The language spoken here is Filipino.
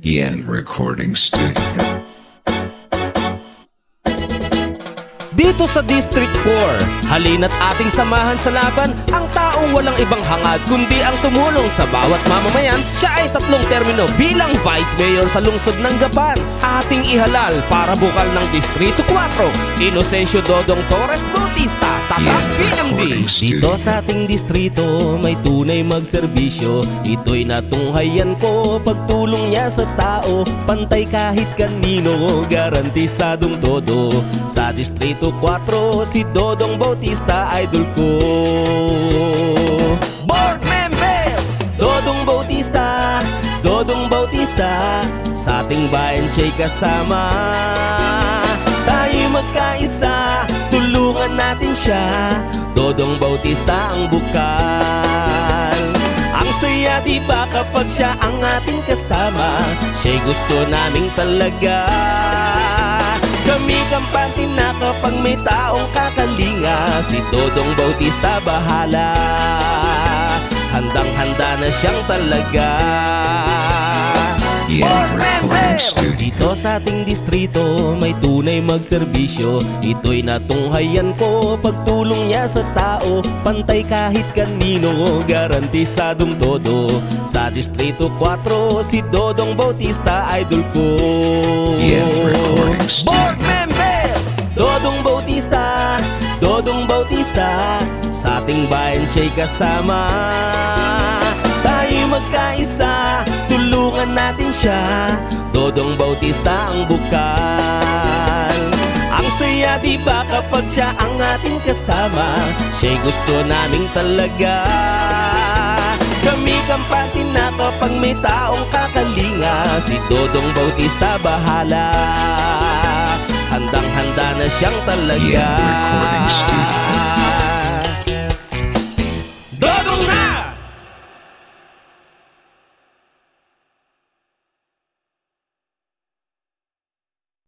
Yen Recording Studio. Dito sa District 4, halina't ating samahan sa laban ang taong walang ibang hangad kundi ang tumulong sa bawat mamamayan. Siya ay 3 termino bilang Vice Mayor sa lungsod ng Gapan. Ating ihalal para bukal ng Distrito 4, Inocencio Dodong Torres Bautista, Tatak PMD. Dito sa ating distrito may tunay magserbisyo. Ito'y natunghayan ko, pagtulong niya sa tao, pantay kahit kanino, garantisadong todo. Sa Distrito 4, si Dodong Bautista, idol ko. Board member, Dodong Bautista, Dodong Bautista, sa ating bayan siya'y kasama. Tayo magkaisa, tulungan natin siya, Dodong Bautista ang bukal. Ang saya diba kapag siya ang ating kasama, siya'y gusto naming talaga. Kami kampante na kapag may taong kakalinga, si Dodong Bautista bahala. Handang-handa na siyang talaga. Yen Recording Studio. Dito sa ating distrito may tunay magserbisyo. Ito'y natunghayan ko, pagtulong niya sa tao, pantay kahit kanino, garantisadong todo. Sa Distrito 4, si Dodong Bautista, idol ko. Yen Recording Studio. Board member, Dodong Bautista, Dodong Bautista, sa ating bayan siya'y kasama. Tayo magkaisa, tulungan natin siya, Dodong Bautista ang bukal. Ang saya diba kapag siya ang ating kasama, siya'y gusto naming talaga. Kami kampante na kapag may taong kakalinga, si Dodong Bautista bahala. Handang-handa na siyang talaga. Yen Recording Studio.